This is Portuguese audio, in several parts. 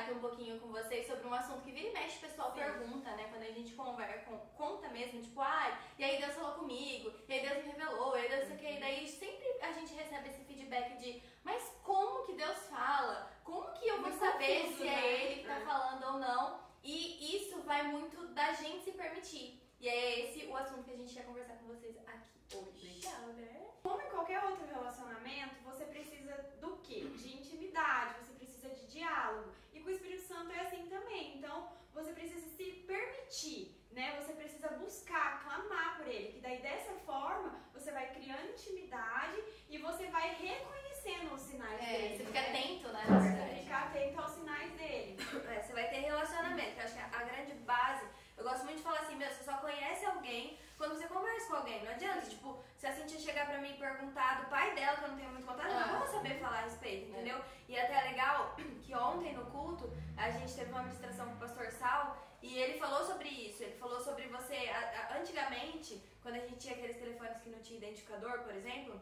aqui um pouquinho com vocês sobre um assunto que vira e mexe, o pessoal pergunta, né? Quando a gente conta mesmo, tipo, ai, e aí Deus falou comigo, e aí Deus me revelou, e aí Deus sei o que, e daí sempre a gente recebe esse feedback de, mas como que Deus fala? Como que eu vou saber se é Ele que tá falando ou não? E isso vai muito da gente se permitir. E é esse o assunto que a gente quer conversar com vocês aqui hoje. Legal, né? Como em qualquer outro relacionamento, você precisa do quê? De intimidade, você precisa de diálogo. E com o Espírito Santo é assim também. Então, você precisa se permitir, né? Você precisa buscar, clamar por Ele. Que daí, dessa forma, você vai criando intimidade e você vai reconhecendo os sinais dele. Você fica atento, né? Você vai ficar atento aos sinais dele. Você vai ter relacionamento, que eu acho que a grande base, eu gosto muito de falar assim, você só conhece alguém quando você conversa com alguém. Não adianta, tipo, se a Cintia chegar pra mim e perguntar do pai dela, que eu não tenho muito contato, eu não vou saber falar a respeito, entendeu? E até é legal que ontem no culto, a gente teve uma ministração com o pastor Sal, e ele falou sobre isso, ele falou sobre você, antigamente, quando a gente tinha aqueles telefones que não tinha identificador, por exemplo,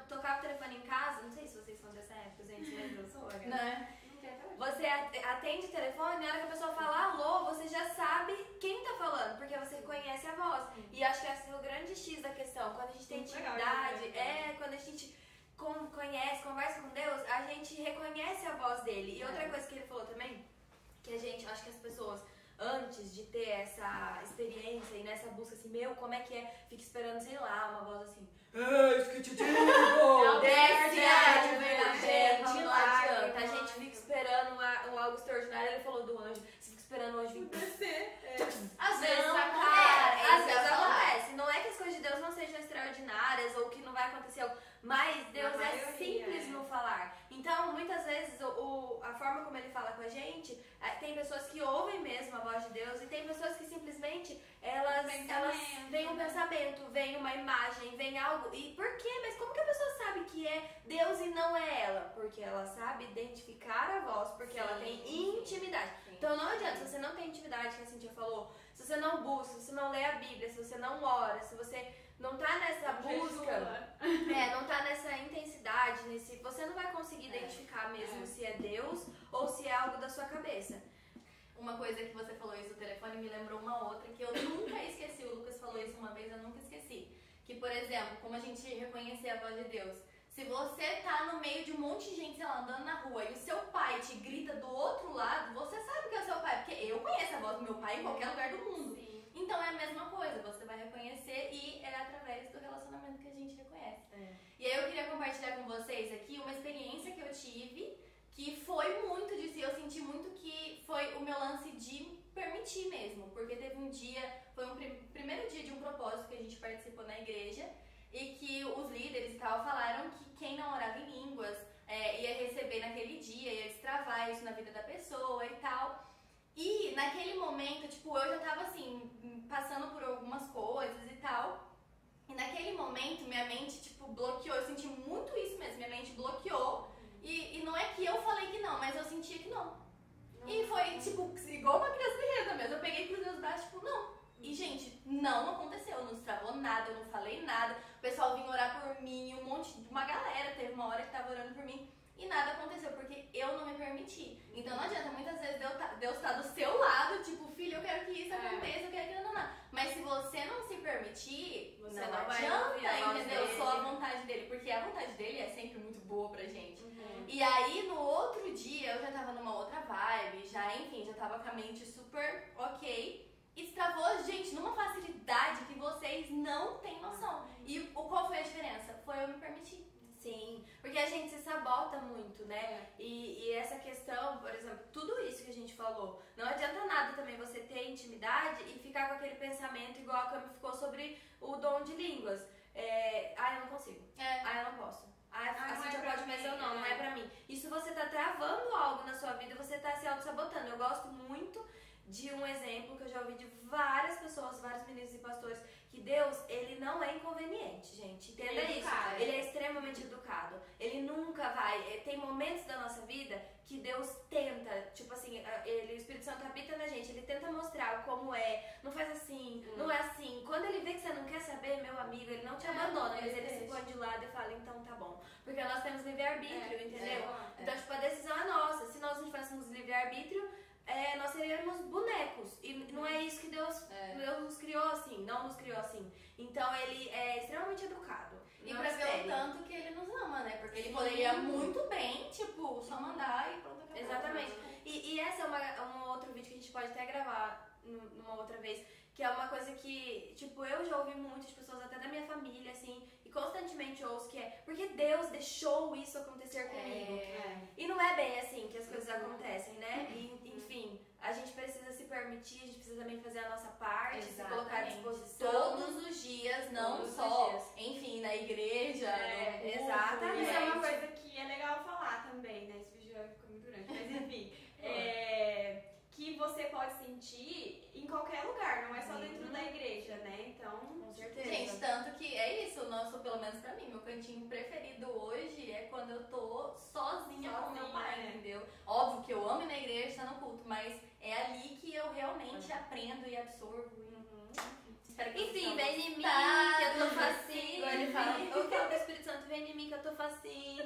tocava o telefone em casa, não sei se vocês são dessa época, gente, lembra? Eu sou, Né? Você atende o telefone, na hora que a pessoa fala alô, você já sabe quem tá falando, porque você conhece a voz. E acho que esse é o grande X da questão. Quando a gente tem intimidade, quando a gente conhece, conversa com Deus, a gente reconhece a voz dele. E outra coisa que ele falou também, que a gente, acho que as pessoas, antes de ter essa experiência e nessa busca assim, como é que é? Fica esperando, sei lá, uma voz assim, isso que te digo! Desce, gente, não adianta. A gente fica esperando algo extraordinário. Ele falou do anjo, você fica esperando o anjo vir descer. Às vezes às vezes acontece. Não é que as coisas de Deus não sejam extraordinárias ou que não vai acontecer algo, mas Deus é simples no falar. Então, muitas vezes, a forma como ele fala com a gente, tem pessoas que ouvem mesmo a voz de Deus e tem pessoas que simplesmente elas vem um pensamento, vem uma imagem, vem algo. E por quê? Mas como que a pessoa sabe que é Deus e não é ela? Porque ela sabe identificar a voz, porque ela tem intimidade. Então não adianta, se você não tem intimidade, que a Cintia falou, se você não busca, se você não lê a Bíblia, se você não ora, se você não tá nessa busca, não tá nessa intensidade, você não vai conseguir identificar mesmo se é Deus ou se é algo da sua cabeça. Uma coisa que você falou isso no telefone me lembrou uma outra que eu nunca esqueci. O Lucas falou isso uma vez, eu nunca esqueci. Que, por exemplo, como a gente reconhecer a voz de Deus. Se você tá no meio de um monte de gente, sei lá, andando na rua e o seu pai te grita do outro lado, você sabe que é o seu pai, porque eu conheço a voz do meu pai em qualquer lugar do mundo. Sim. Então é a mesma coisa, você vai reconhecer e é através do relacionamento que a gente reconhece. E aí eu queria compartilhar com vocês aqui uma experiência que eu tive, que foi muito disso, e eu senti muito que foi o meu lance de permitir mesmo, porque teve um dia, foi um primeiro dia de um propósito que a gente participou na igreja, e que os líderes e tal falaram que quem não orava em línguas ia receber naquele dia, ia destravar isso na vida da pessoa e tal. E naquele momento, tipo, eu já tava assim, passando por algumas coisas e tal, e naquele momento minha mente, tipo, bloqueou, eu senti muito isso mesmo, minha mente bloqueou, e não é que eu falei que não, mas eu sentia que não. E foi, tipo, igual uma criança berrenta mesmo, eu peguei pros meus braços, tipo, não. E, gente, não aconteceu, não destravou nada, eu não falei nada, o pessoal vinha orar por mim, uma galera teve uma hora que tava orando por mim, e nada aconteceu, porque eu não me permiti. Então não adianta, muitas vezes Deus tá do seu lado, tipo, filho, eu quero que isso aconteça, eu quero que não. Mas se você não se permitir, você não adianta, entendeu? Só a vontade dele, porque a vontade dele é sempre muito boa pra gente. E aí, no outro dia, eu já tava numa outra vibe, já tava com a mente super ok. E destravou, gente, numa facilidade que vocês não têm noção. E qual foi a diferença? Foi eu me permitir. Sim, porque a gente se sabota muito, né? E essa questão, por exemplo, tudo isso que a gente falou, não adianta nada também você ter intimidade e ficar com aquele pensamento igual a Cami ficou sobre o dom de línguas. Eu não consigo. Eu não posso. A Cintia pode, mas eu não é pra mim. Isso você tá travando algo na sua vida, você tá se auto-sabotando. Eu gosto muito de um exemplo que eu já ouvi de várias pessoas, vários ministros e pastores, que Deus, ele não é inconveniente, gente. Entenda isso. Ele é extremamente educado. Ele nunca tem momentos da nossa vida que Deus tenta, tipo assim, o Espírito Santo habita na gente, ele tenta mostrar como é, não faz assim, não é assim. Quando ele vê que você não quer saber, meu amigo, ele não te abandona, mas ele se põe de lado e fala, então tá bom. Porque nós temos livre-arbítrio, entendeu? Então, tipo, a decisão é nossa. Se nós não tivéssemos livre-arbítrio, nós seríamos bonecos. E não é isso que Deus nos criou assim, não nos criou assim. Então, ele é extremamente educado. E pra ver o tanto que ele nos ama, né? Porque ele poderia muito bem, tipo, só mandar e pronto, acabou. Exatamente. E essa é um outro vídeo que a gente pode até gravar numa outra vez, que é uma coisa que, tipo, eu já ouvi muitas pessoas, até da minha família, assim, e constantemente ouço que é porque Deus deixou isso acontecer comigo. E não é bem assim que as coisas acontecem, né? E, enfim, a gente precisa se permitir, a gente precisa também fazer a nossa parte, se colocar à disposição. Todos os dias, não só, enfim, na igreja, no culto, exatamente. Isso é uma coisa que é legal falar também, né? Esse vídeo ficou muito grande, mas enfim. Que você pode sentir em qualquer lugar, não é só dentro da igreja, né? Então, com certeza. Gente, tanto que é isso, pelo menos pra mim, meu cantinho preferido hoje é quando eu tô sozinha com meu pai, entendeu? Óbvio que eu amo ir na igreja, estar no culto, mas é ali que eu realmente aprendo e absorvo. Enfim, vem em mim que eu tô facinho. Ele fala, o que é o Espírito Santo, vem em mim que eu tô facinho.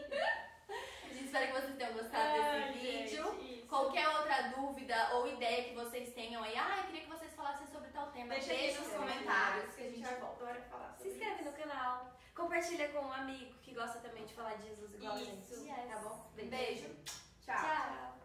Gente, espero que vocês tenham gostado desse vídeo. Gente, qualquer outra dúvida ou ideia que vocês tenham aí, eu queria que vocês falassem sobre tal tema, deixa aí nos comentários que a gente adora falar sobre Se inscreve no canal. Compartilha com um amigo que gosta também de falar de Jesus igual a gente. Isso. Tá bom? Beijo. Tchau. Tchau.